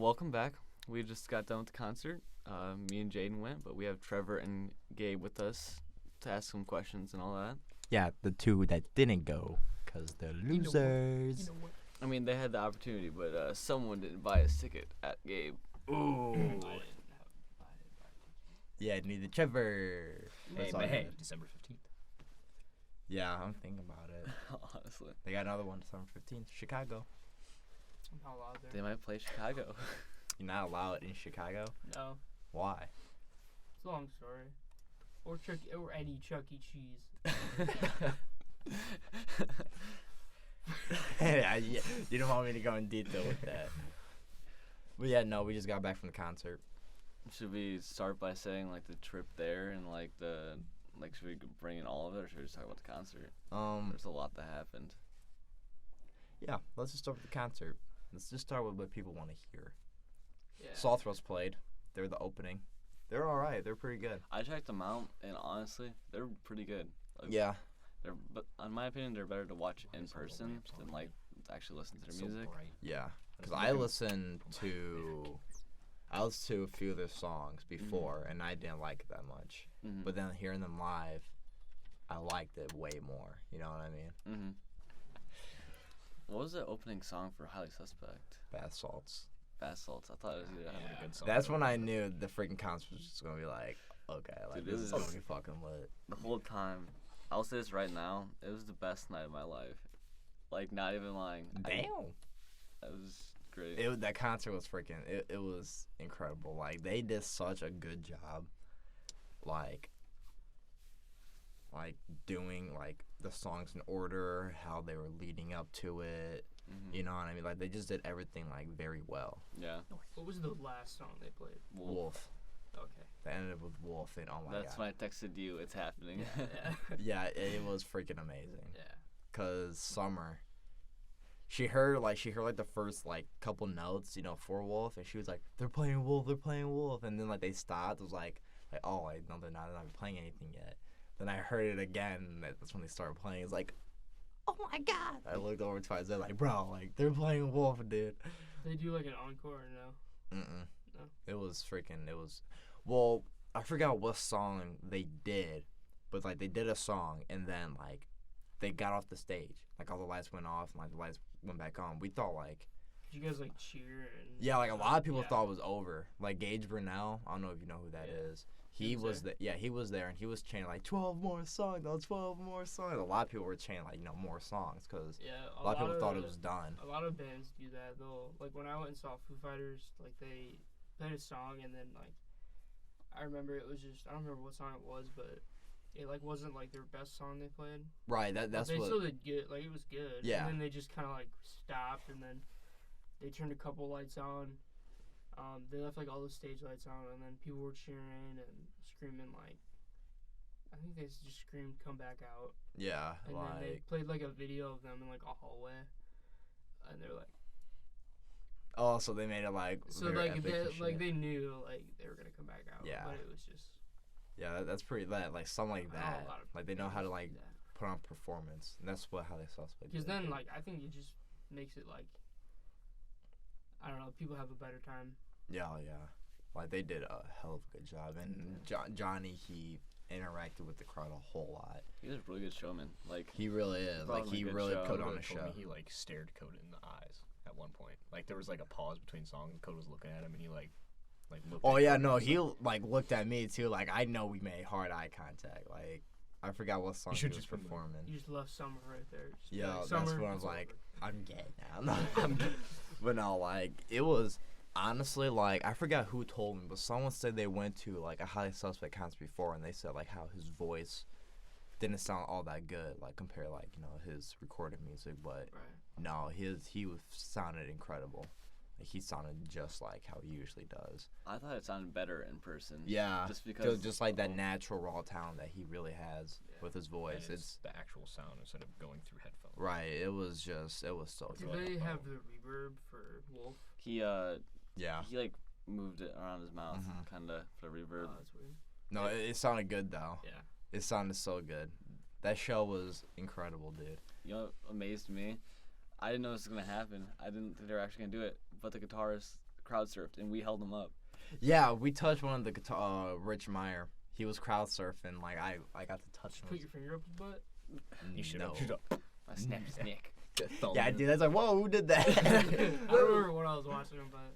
welcome back. We just got done with the concert. Me and Jaden went, but we have Trevor and Gabe with us to ask some questions and all that. Yeah, the two that didn't go because they're losers. I mean, they had the opportunity, but someone didn't buy his ticket at Gabe. Ooh. Yeah, neither Trevor. Hey, December 15th. Yeah, I'm thinking about it. Honestly. They got another one December 15th, Chicago. I'm not allowed there. They might play Chicago. You're not allowed in Chicago? No. Why? It's a long story. Or any Chuck E. Cheese. You don't want me to go in detail with that. But yeah, no, we just got back from the concert. Should we start by saying, like, the trip there and, like, should we bring in all of it, or should we just talk about the concert? There's a lot that happened. Yeah, let's just start with the concert. Let's just start with what people want to hear. Yeah. Soul played. They're the opening. They're all right. They're pretty good. I checked them out, and honestly, they're pretty good. Like, Yeah. But in my opinion, they're better to watch in person than, like, to actually listen to their music. Yeah, because I listened to a few of their songs before, and I didn't like it that much. Mm-hmm. But then hearing them live, I liked it way more. You know what I mean? Mm-hmm. What was the opening song for Highly Suspect? Bath Salts. Bath Salts. I thought it was A good song. That's when I knew the freaking concert was just gonna be like, okay, like Dude, this is gonna be fucking lit. The whole time, I'll say this right now, it was the best night of my life. Like, not even lying. Damn. It was great. That concert was freaking. It was incredible. Like they did such a good job. Like doing like the songs in order, how they were leading up to it. Mm-hmm. You know what I mean? Like they just did everything like very well. Yeah. What was the last song they played? Wolf. Okay. They ended with Wolf, and oh my That's god. when I texted you. It's happening. Yeah. Yeah, it was freaking amazing. Yeah. Cause Summer, she heard the first like couple notes, for Wolf, and she was like, they're playing Wolf, and then like they stopped. It was like oh, like no, they're not playing anything yet. Then I heard it again, and that's when they started playing. It's like, oh my god! I looked over twice. They're like, bro, like they're playing Wolf, dude. They do like an encore or no? No. It was freaking. It was. Well, I forgot what song they did, but like they did a song, and then like they got off the stage. Like all the lights went off, and like the lights went back on. We thought like. Did you guys like cheer and? Yeah, like a lot of people thought it was over. Like Gage Burnell, I don't know if you know who that is. He was there. Yeah, he was there, and he was chanting like 12 more songs, 12 more songs. A lot of people were chanting like more songs because a lot of people thought it was done. A lot of bands do that. They'll like when I went and saw Foo Fighters, like they played a song and then like I remember it was just I don't remember what song it was, but it like wasn't like their best song they played. Right. That's they what. still did good. Like it was good. Yeah. And then they just kind of like stopped and then they turned a couple lights on. They left like all the stage lights on, and then people were cheering and screaming like, I think they just screamed "Come back out." Yeah, and then they played like a video of them in like a hallway, and they're like, oh, so they made it like so like they knew like they were gonna come back out. Yeah, but it was just that's pretty lit. Like something like that. Like they know how to like that. Put on performance, and that's how they suspect. Because then like I think it just makes it like. I don't know. People have a better time. Yeah. Like they did a hell of a good job, and Johnny he interacted with the crowd a whole lot. He's a really good showman. Like he really is. Like he really put on a show. He like stared Coda in the eyes at one point. Like there was like a pause between songs. Coda was looking at him, and he like looked. Oh yeah, no, he like looked at me too. Like I know we made hard eye contact. Like I forgot what song he was performing. You just left Summer right there. Yeah, that's when I was like, I'm gay now. But no, like it was honestly like I forgot who told me, but someone said they went to like a Highly Suspect concert before, and they said like how his voice didn't sound all that good, like compared like his recorded music. But no, he sounded incredible. Like he sounded just like how he usually does. I thought it sounded better in person. Yeah, just because just like that natural raw talent that he really has with his voice. It's the actual sound instead of going through headphones. Right. It was so good. Did they have the reverb for Wolf? He he like moved it around his mouth, kind of for reverb. Oh, that's weird. No, it sounded good though. Yeah. It sounded so good. That show was incredible, dude. You know what amazed me? I didn't know this was gonna happen. I didn't think they were actually gonna do it. But the guitarist crowd surfed, and we held him up. Yeah, we touched one of the guitar. Rich Meyer. He was crowd surfing. Like I got to touch him. Put your finger up his butt. You should No. have. I snapped his neck. Yeah, dude. That's like, whoa, who did that? I don't remember when I was watching him, but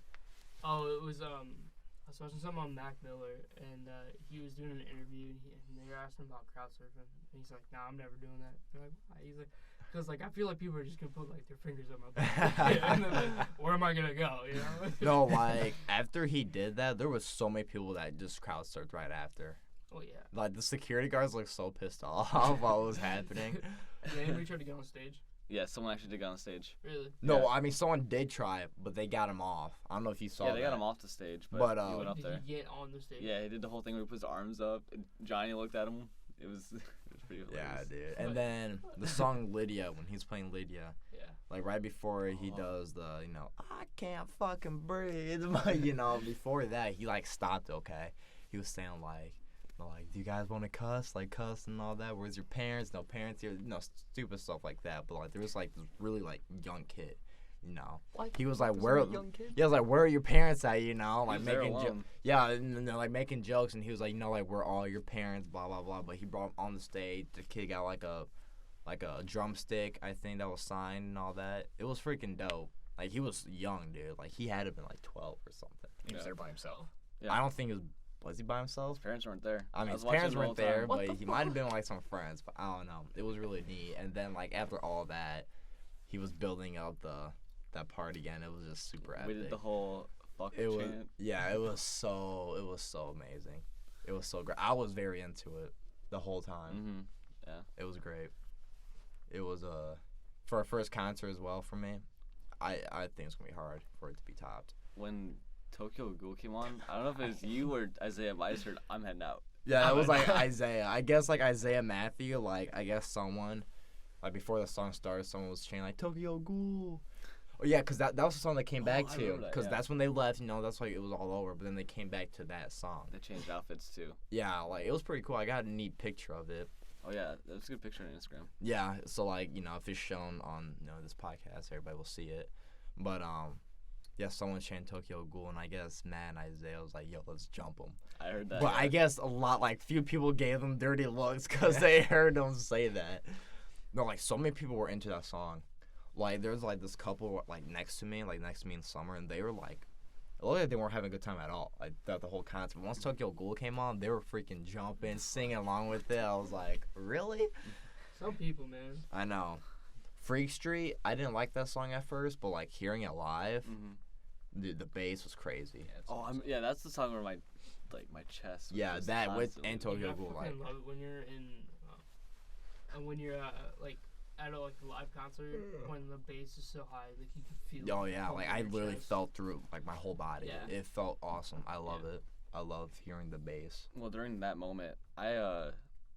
it was I was watching something on Mac Miller, and he was doing an interview, and they were asking him about crowd surfing, and he's like, "Nah, I'm never doing that." They're like, "Why?" He's like, "Cause like I feel like people are just gonna put like their fingers up my butt, and then like, where am I gonna go?" You know? No, like after he did that, there was so many people that just crowd surfed right after. Oh yeah. Like the security guards looked so pissed off while it was happening. Yeah, anybody tried to get on stage? Yeah, someone actually did get on stage. Really? No, Yeah. I mean someone did try it, but they got him off. I don't know if you saw. Yeah, they got that. him off the stage, but, But, he went up Did there. he get on the stage? Yeah, he did the whole thing where he put his arms up. And Johnny looked at him. It was pretty hilarious. Yeah, dude. And then the song Lydia, when he's playing Lydia, Yeah. like right before he does the, I can't fucking breathe, but before that he like stopped. Okay, he was saying like, do you guys want to cuss, like cuss and all that? Where's your parents? No parents here. Stupid stuff like that. But like there was like this really like young kid, What? he was like, This where? is a young kid? Yeah, I was like, where are your parents at? Like He was there making jokes. alone. Yeah, and they're like making jokes, and he was like, like we're all your parents, blah blah blah. But he brought him on the stage. The kid got like a drumstick, I think, that was signed and all that. It was freaking dope. Like he was young, dude. Like he had to have been like 12 or something. He was Yeah. there by himself. Yeah. I don't think was he by himself? His parents weren't there. I mean, his was watching parents the whole weren't there, time. What but the he might have fuck? been with like some friends. But I don't know. It was really neat. And then like after all that, he was building up that part again. It was just super epic. We did the whole fuck It was chant. it was so amazing. It was so great. I was very into it the whole time. Mm-hmm. Yeah. It was great. It was for a first concert as well for me. I think it's gonna be hard for it to be topped. When Tokyo Ghoul came on, I don't know if it was you or Isaiah, but I just heard I'm heading out. Yeah, it was like Isaiah. I guess like Isaiah Matthew. Like I guess someone, like before the song started, someone was chanting like Tokyo Ghoul. Oh yeah, cause that was the song they came back I to. remember that, Cause yeah. that's when they left. That's like it was all over. But then they came back to that song. They changed outfits too. Yeah, like it was pretty cool. I got a neat picture of it. Oh yeah, that's a good picture on Instagram. Yeah, so like if it's shown on this podcast, everybody will see it. But yeah, someone chanted Tokyo Ghoul, and I guess Matt and Isaiah was like, "Yo, let's jump him." I heard that. But yeah. I guess few people gave them dirty looks because they heard them say that. No, like so many people were into that song. Like there's like this couple like next to me in summer, and they were like, it looked like they weren't having a good time at all. Like throughout the whole concert. Once Tokyo Ghoul came on, they were freaking jumping, singing along with it. I was like, really? Some people, man. I know. Freak Street, I didn't like that song at first, but like hearing it live, Mm-hmm. the bass was crazy. Yeah, that's the song where my chest. was Yeah, just that with constantly- and Tokyo I Ghoul, like fucking love it when you're in, when you're like at a live concert when the bass is so high, like you can feel. oh it yeah, pumping like I your literally chest. felt through like my whole body. Yeah. It felt awesome. I love it. I love hearing the bass. Well, during that moment, I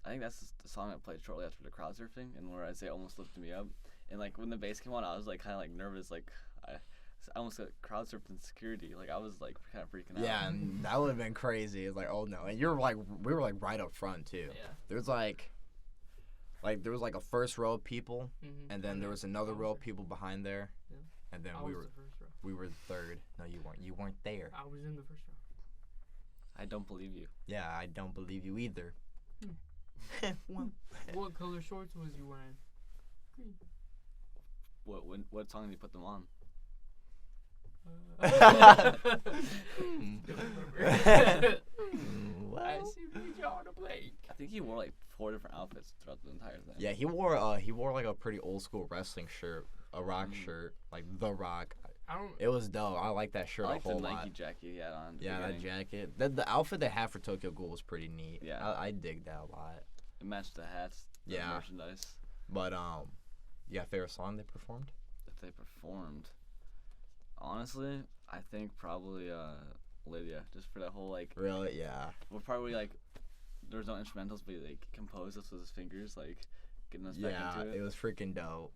think that's the song I played shortly after the crowd surfing, and where Isaiah almost lifted me up. And like when the bass came on, I was like kind of like nervous, like I almost got crowd surfed in security. Like I was like kind of freaking out. Yeah, and that would have been crazy. It's like, oh no, and we were like right up front too. Yeah. There's like there was like a first row of people, Mm-hmm. and then there was another row of people behind there, Yeah. and then I we was were the first row. we were third. No, you weren't. You weren't there. I was in the first row. I don't believe you. Yeah, I don't believe you either. Well, What color shorts was you wearing? Green. What song did you put them on? well, I see John Blake. I think he wore like 4 different outfits throughout the entire thing. yeah, he wore like a pretty old school wrestling shirt, a rock shirt, like The Rock. I don't. It was dope. I like that shirt I like a the whole Nike lot. jacket he had on. at the Yeah, that beginning. jacket. The outfit they had for Tokyo Ghoul was pretty neat. Yeah. I dig that a lot. It matched the hats. The Yeah. merchandise But you got a favorite song they performed? that they performed. Honestly, I think probably Lydia, just for that whole like. Really? Yeah. Well, probably like there was no instrumentals, but he like composed us with his fingers, like getting us back Yeah, into it. it was freaking dope.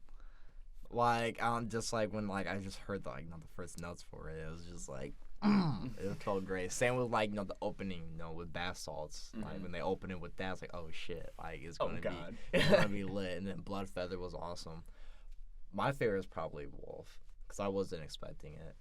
Like just like when like I just heard the first notes for it, it was just like it felt great. Same with like the opening, with bath salts. Like Mhm. when they open it with that, it's like oh shit, like it's Oh gonna God. be it's gonna be lit. And then Blood Feather was awesome. My favorite is probably Wolf, cause I wasn't expecting it.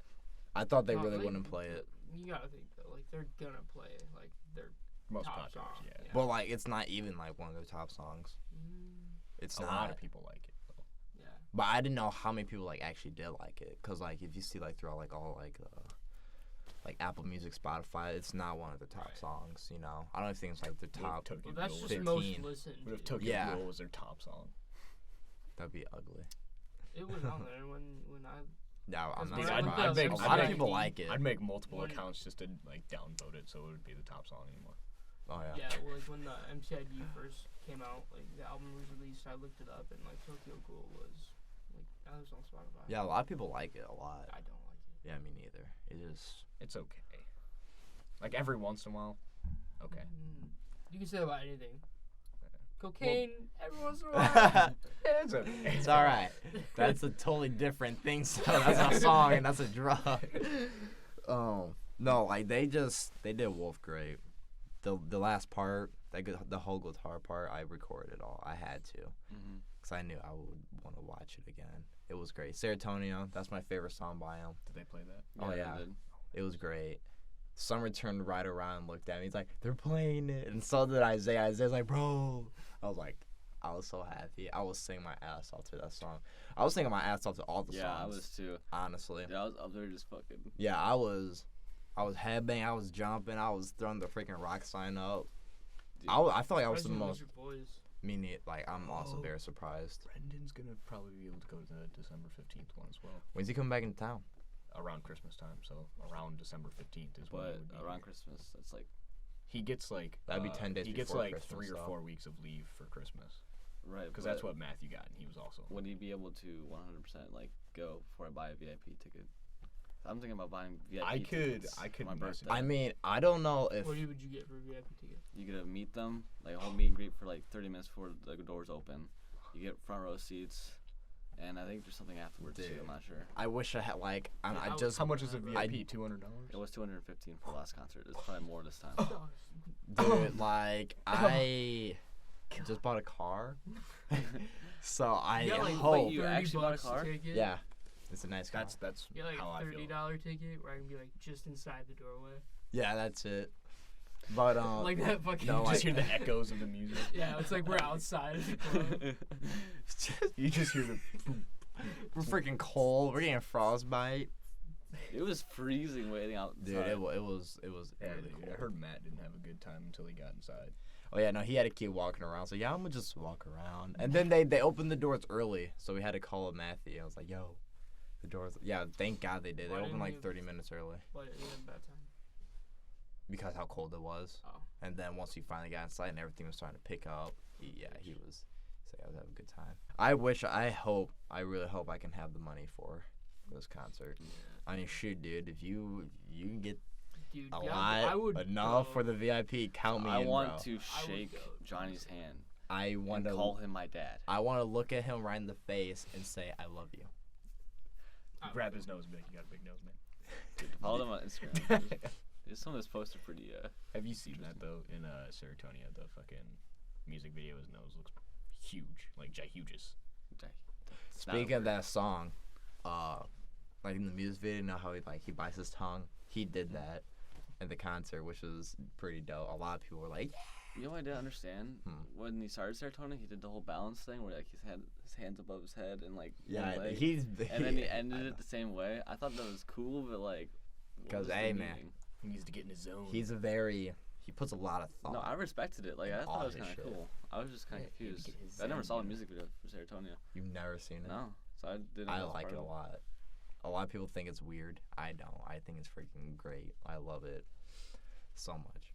I thought they No, really like, wouldn't play it. You gotta think though, like they're gonna play it, like their Most top popular, song. yeah. But like, it's not even like one of their top songs. Mm, It's A not. lot of people like it though. yeah. But I didn't know how many people like actually did like it, cause like if you see like throughout like all like Apple Music, Spotify, it's not one of the top Right. songs. You know, I don't think it's like the top. Tokyo Well, that's Ghoul just was- most 15. listened. What if to. Tokyo Yeah. Ghoul was their top song? That'd be ugly. It was on there when I. Yeah, I'm not. Because I'd- surprised. I'd make- a I'd lot of make- people like it. I'd make multiple When- accounts just to like downvote it, so it would be the top song anymore. Oh yeah. Yeah, well, like when the MCID first came out, like the album was released, I looked it up and like Tokyo Ghoul was like that was on Spotify. Yeah, a lot of people like it a lot. I don't like it. Yeah, me neither. It is. It's okay. Like every once in a while, okay. You can say that about anything. Cocaine every once in a while. It's okay. It's all right. That's a totally different thing. So that's a song and that's a drug. No, like they did Wolf great. The last part, the whole guitar part, I recorded all. I had to, Mm-hmm. cause I knew I would want to watch it again. It was great. Serotonia, that's my favorite song by him. Did they play that? Oh, yeah. It was great. Summer turned right around and looked at me. He's like, they're playing it. And so did Isaiah. Isaiah's like, bro. I was so happy. I was singing my ass off to that song. I was singing my ass off to all the songs. Yeah, I was too. Honestly. Yeah, I was up there just fucking. Yeah, I was headbanging. I was jumping. I was throwing the freaking rock sign up. Dude, I felt like I was the Especially most. Wizard Boys. Like, I'm also Oh. very surprised. Brendan's gonna probably be able to go to the December 15th one as well. When's he coming back into town? Around Christmas time, so around December 15th is when But it would be. around Christmas, it's like He gets like That'd be 10 days He gets before like Christmas, 3 or though. 4 weeks of leave for Christmas right because that's what Matthew got, and he was also. Would he be able to 100% like go before I buy a VIP ticket? I'm thinking about buying VIP. I could tickets I could for my message. birthday. I mean, I don't know if. What would you get for a VIP ticket? You get to meet them, like a whole meet and greet for like 30 minutes before the doors open. You get front row seats, and I think there's something afterwards too. Dude. I'm not sure. I wish I had, like, I Yeah, just. How much is a I- VIP? $200. It was 215 for the last concert. It's probably more this time. Dude, like, I just bought a car. So I You got, like, hope. you actually bought a car? Ticket. Yeah. It's a nice car. That's You get like how a I feel. $30 ticket where I can be like just inside the doorway. Yeah, that's it. But, Like that fucking. no, You just I- hear the echoes of the music. Yeah, it's like we're outside of the club. You just hear the. we're freaking cold. We're getting frostbite. It was freezing waiting outside. Dude, it was Yeah, really dude, cold. I heard Matt didn't have a good time until he got inside. Oh yeah, no, he had to keep walking around. So yeah, I'm gonna just walk around. And then they opened the doors early, so we had to call Matthew. I was like, yo, the doors. Yeah, thank God they did. They Why opened didn't like you- 30 minutes early But it was a bad time. because how cold it was. Oh. And then once we finally got inside and everything was starting to pick up, he was. So I was having a good time. I really hope I can have the money for this concert. I mean, shoot, dude, if you can get Dude, a yeah, lot I would enough go. for the VIP, count me I in, want bro. to I would shake go, Johnny's honestly. hand I want and to call him my dad. I want to look at him right in the face and say, I love you. I would Grab go. his nose and be like, "You got a big nose, man." Dude, follow them on Instagram. There's some of this posted pretty. Have you seen that though in Serotonia? The fucking music video, his nose looks huge, like humongous. it's not a Speaking of word. that song, like in the music video, you know how he bites his tongue? He did that at the concert, which was pretty dope. A lot of people were like, You know what I didn't understand? Hmm. When he started serotonin, he did the whole balance thing where like his hands above his head and like yeah, one leg, he's. and then he I ended know. it the same way. I thought that was cool, but like, what 'Cause, was the hey, man, meaning? He needs to get in his zone. He puts a lot of thought. No, I respected it. Like I thought all it was his kind of shit. cool. I was just kind Yeah, of he had to confused. get his I never zen, saw the you know? music video for serotonin. You've never seen it? No, so I didn't. I know like part it a of lot. A lot of people think it's weird. I don't. I think it's freaking great. I love it so much.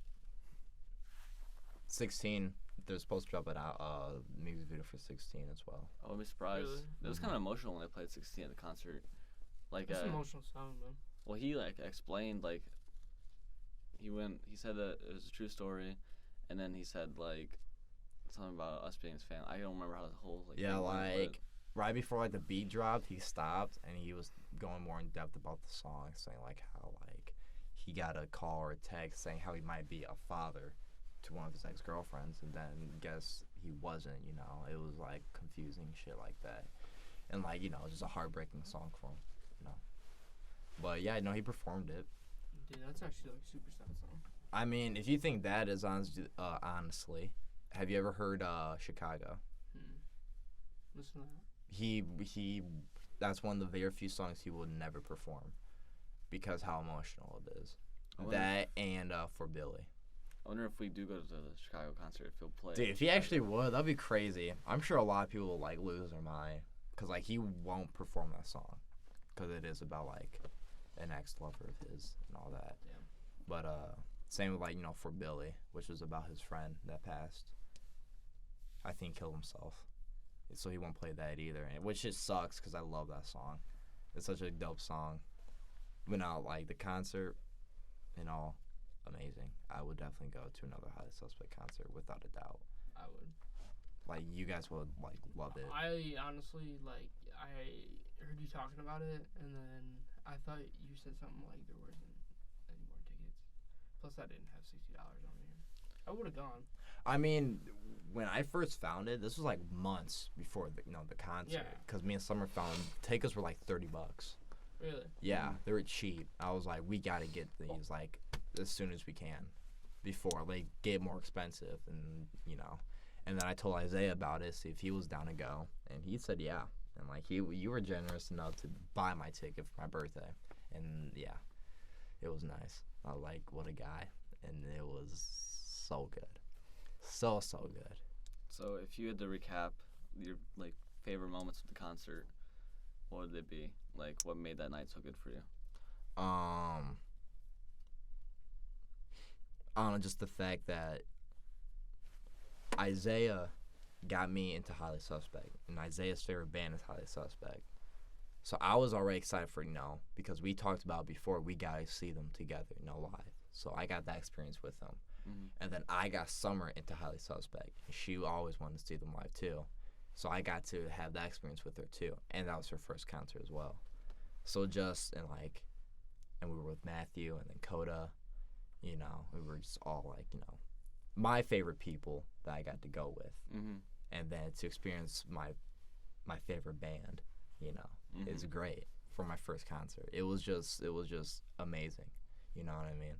16. They're supposed to drop it out. Music video for 16 as well. I would be surprised. Really? It was Mhm. kind of emotional when they played 16 at the concert. Like, It's an emotional song, man. well, he like explained like he said that it was a true story, and then he said like something about us being his fan. I don't remember how the whole like Yeah, thing went, but like right before like the beat dropped, he stopped and he was going more in depth about the song, saying like how like he got a call or a text saying how he might be a father to one of his ex-girlfriends, and then guess he wasn't. You know, it was like confusing shit like that, and like just a heartbreaking song for him. You know, But yeah, no, he performed it. Dude, that's actually like super sad song. I mean, if you think that is honestly, have you ever heard Chicago? Listen to that. He that's one of the very few songs he will never perform because how emotional it is. That and For Billy. I wonder if we do go to the Chicago concert, if he'll play. Dude, if he actually would, that'd be crazy. I'm sure a lot of people will like lose their mind because like he won't perform that song because it is about like an ex-lover of his and all that. Yeah. But same with like For Billy, which was about his friend that passed. I think killed himself, so he won't play that either. Which just sucks because I love that song. It's such a dope song. But now like the concert, amazing. I would definitely go to another Highly Suspect concert without a doubt. I would. Like you guys would like love it. I honestly I heard you talking about it, and then I thought you said something like there wasn't any more tickets. Plus, I didn't have $60 on me. I would have gone. I mean, when I first found it, this was like months before the concert. Yeah. Because me and Summer found tickets were like $30. Really? Yeah, they were cheap. I was like, we gotta get these like as soon as we can, before they get more expensive, and And then I told Isaiah about it, see if he was down to go, and he said yeah. And like you were generous enough to buy my ticket for my birthday, and yeah, it was nice. I was like, what a guy, and it was so good, so good. So if you had to recap your like favorite moments of the concert, what would they be? Like, what made that night so good for you? I don't know, just the fact that Isaiah got me into Highly Suspect, and Isaiah's favorite band is Highly Suspect. So I was already excited for because we talked about before we got to see them together, live. So I got that experience with them. Mm-hmm. And then I got Summer into Highly Suspect. She always wanted to see them live too. So I got to have that experience with her too. And that was her first concert as well. So and we were with Matthew and then Coda, we were just all my favorite people that I got to go with. Mm-hmm. And then to experience my favorite band, is great for my first concert. It was just amazing. You know what I mean?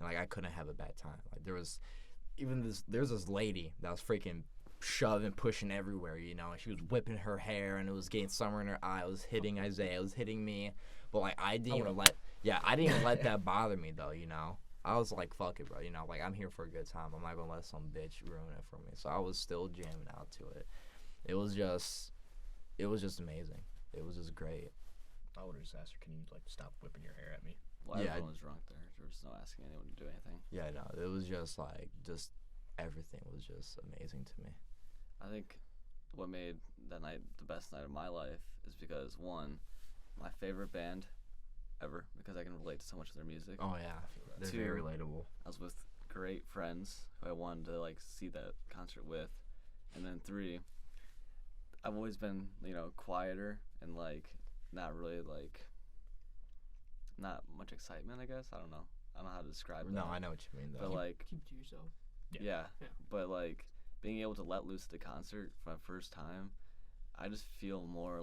And I couldn't have a bad time. Like there's this lady that was freaking shoving, pushing everywhere, and she was whipping her hair, and it was getting Summer in her eye. It was hitting Isaiah. It was hitting me. But I didn't even let that bother me though. I was like, fuck it, bro. I'm here for a good time. I'm not gonna let some bitch ruin it for me. So I was still jamming out to it. It was just amazing. It was just great. I would have just asked her, can you stop whipping your hair at me? Well, everyone was drunk there. There was no asking anyone to do anything. Yeah, no, it was just everything was just amazing to me. I think what made that night the best night of my life is because, one, my favorite band ever, because I can relate to so much of their music. Oh yeah, they're very relatable. I was with great friends who I wanted to see that concert with, and then 3, I've always been quieter and not really not much excitement, I guess. I don't know how to describe that. No, I know what you mean though. But keep to yourself. Yeah. But being able to let loose at the concert for my first time, I just feel more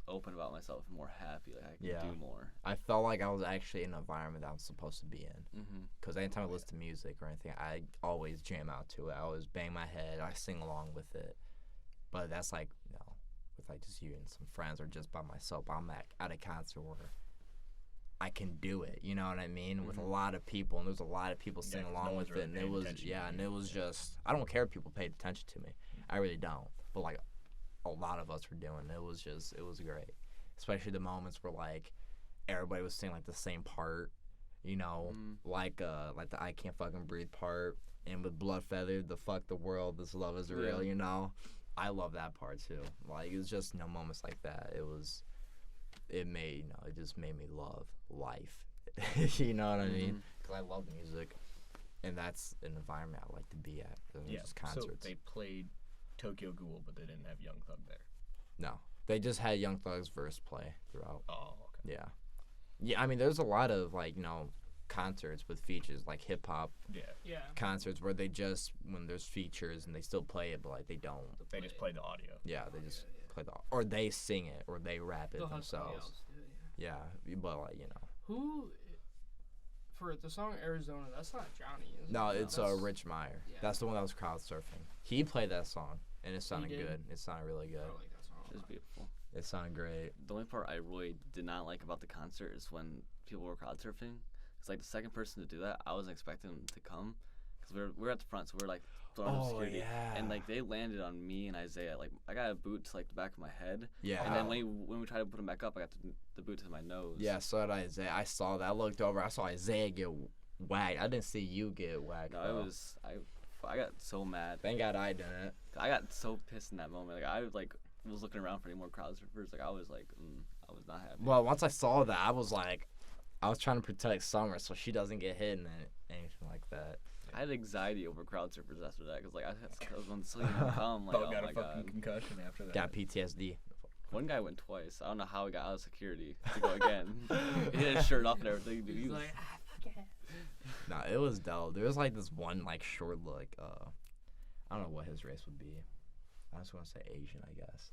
open about myself and more happy. I can do more. I felt like I was actually in an environment that I was supposed to be in. Because anytime I listen to music or anything, I always jam out to it. I always bang my head. I sing along with it. But that's with just you and some friends or just by myself. I'm at a concert where I can do it. You know what I mean? With a lot of people, and there's a lot of people singing along with it, and it was just I don't care if people paid attention to me. I really don't. But a lot of us were doing it. It was great, especially the moments where everybody was singing the same part, like the I Can't Fucking Breathe part, and with Blood Feather, the Fuck the World, This Love Is Real. I love that part too. It was just moments like that. It just made me love life. You know what I mean? Because I love music, and that's an environment I like to be at. Just concerts. So they played Tokyo Ghoul, but they didn't have Young Thug there. No, they just had Young Thug's verse play throughout. Oh, okay. Yeah. I mean, there's a lot of concerts with features hip hop. Yeah. Concerts where they just when there's features and they still play it, but they don't. They just play the audio. Yeah, they just play or they sing it or they rap it themselves. Yeah. Yeah, but Who for the song Arizona? That's not Johnny. Is it? No, it's that's, Rich Meyer. Yeah. That's the one that was crowd surfing. He played that song, and it sounded did? good. It sounded really I good. like that song. It was beautiful. It sounded great. The only part I really did not like about the concert is when people were crowd surfing. It's like the second person to do that, I wasn't expecting them to come, because we were at the front, so we were like throwing up security. yeah. And like they landed on me and Isaiah. Like I got a boot to like the back of my head, Yeah. and then when we tried to put him back up, I got the boot to my nose. Yeah, so did Isaiah. I saw that. I looked over. I saw Isaiah get whacked. I didn't see you get whacked. No, it was I got so mad. Thank God I didn't. I got so pissed in that moment. Like I was looking around for any more crowd surfers. Like I was not happy. Well, once I saw that, I was like, I was trying to protect Summer so she doesn't get hit and anything like that. I had anxiety over crowd surfers after that, because like I was on sleep calm. Like Bo oh got my a fucking god. concussion after that. Got PTSD. One guy went twice. I don't know how he got out of security to go again. He had his shirt off and everything. Dude, he He's was, like, fuck it. No, it was dope. There was like this one like short I don't know what his race would be. I just want to say Asian, I guess.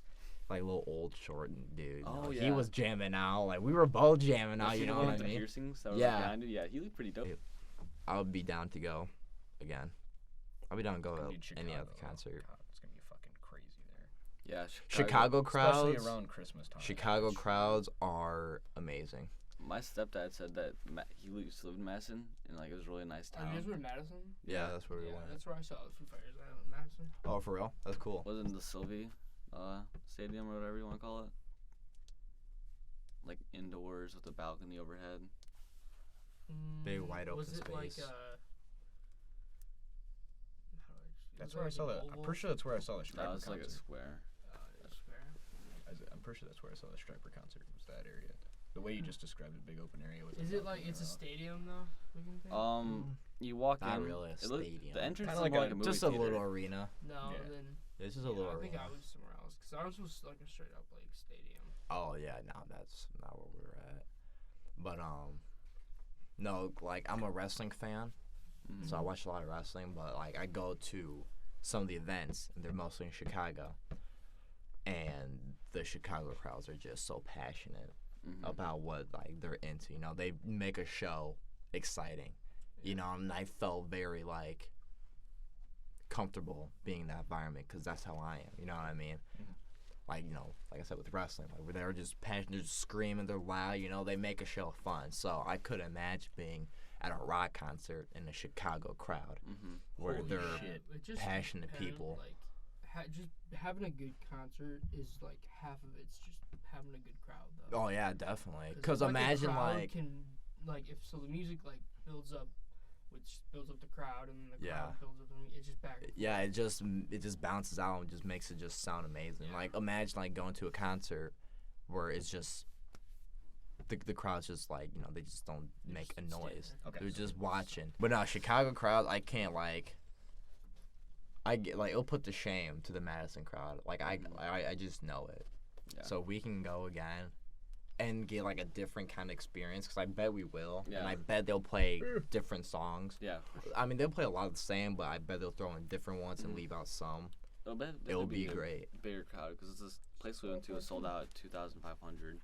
Like a little old short dude. Oh, He yeah. was jamming out. Like we were both jamming out. was he You the know one what I with the mean? piercings that was Yeah. like behind you? Yeah, he looked pretty dope. Yeah. I would be down to go again. I'd be down to go to Dude, any other Chicago, concert. God, it's gonna be fucking crazy there. Yeah, Chicago Especially crowds. around Christmas time. Chicago crowds are amazing. My stepdad said that he used to live in Madison, and like it was a really nice Oh, town. you guys were in Madison? Yeah, that's where we Yeah, went. that's where I saw the Foo Fighters at, in Madison. Oh, for real? That's cool. Wasn't the Sylvie Stadium or whatever you want to call it? Like indoors with a balcony overhead. Big wide open was it like space. That's was where I it saw like that. an I'm oval? pretty sure that's where I saw the That Striper was like a concert. square. It's fair. I'm pretty sure that's where I saw the Striper concert. Was that area? The way you just described it, big open area with. Is the it like balcony it's a around. stadium though? Looking thing? You walk Not in. really a it look- stadium. The entrance Kinda is like more a- like a movie Just a theater. little arena. No, Yeah. then. It's just a Yeah, little I think arena. I was somewhere else because ours was like a straight up like stadium. Oh yeah, no, that's not where we were at. But no, like I'm a wrestling fan, Mhm. so I watch a lot of wrestling. But like I go to some of the events, and they're mostly in Chicago, and the Chicago crowds are just so passionate Mhm. about what like they're into. You know, they make a show exciting. You know, and I felt very like comfortable being in that environment because that's how I am. You know what I mean? Mhm. Like, you know, like I said with wrestling, like they're just passionate, they're just screaming, they're loud. You know, they make a show fun. So I couldn't imagine being at a rock concert in a Chicago crowd Mhm. where Holy they're shit. It just passionate depends, people. Like, just having a good concert is like half of it's just having a good crowd though. Oh yeah, definitely. Because if, like, the imagine crowd like can if so the music like builds up, which builds up the crowd, and then the Yeah. crowd builds up the it's just back. And yeah, it just bounces out and just makes it just sound amazing. Yeah. Like imagine like going to a concert where it's just the crowd's just like, you know, they just don't make a just noise. standing. Okay. They're just watching. But no, Chicago crowd, I can't like. I get like it'll put to shame to the Madison crowd. Like I just know it. Yeah. So we can go again, and get like a different kind of experience because I bet we will. Yeah. And I bet they'll play different songs. Yeah. I mean they'll play a lot of the same, but I bet they'll throw in different ones and Mhm. leave out some. It'll be a great. Bigger crowd because this place we went to was sold out at 2,500.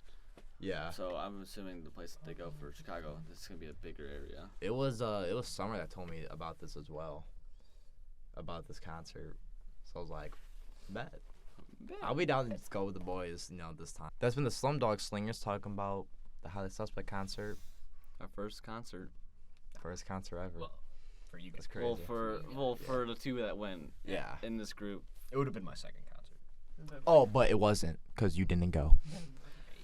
Yeah. So I'm assuming the place that they go for Chicago, this is gonna be a bigger area. It was Summer that told me about this as well. About this concert. So I was like, bet. I'll be down to just go with the boys, you know, this time. That's been the Slumdog Slingers talking about the Highly Suspect concert. Our first concert. First concert ever. Well, for you guys, That's crazy. For the two that went Yeah. in this group. it would have been my second concert. Oh, but it wasn't because you didn't go.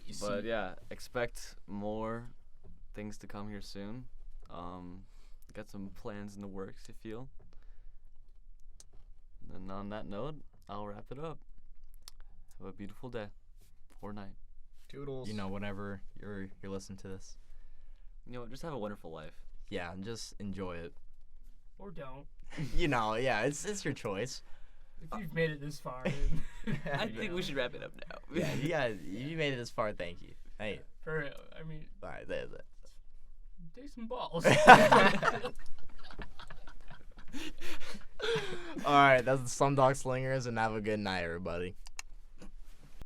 You But see, yeah, expect more things to come here soon. Got some plans in the works, I feel. And on that note, I'll wrap it up. Have a beautiful day or night. toodles. You know, whenever you're listening to this. You know what? Just have a wonderful life. Yeah, and just enjoy it. Or don't. You know, yeah, it's your choice. If you've made it this far, then I think we should wrap it up now. Yeah, you made it this far. Thank you. Hey, for real, I mean, all right, there's it. take some balls. All right, that's the Slumdog Slingers, and have a good night, everybody.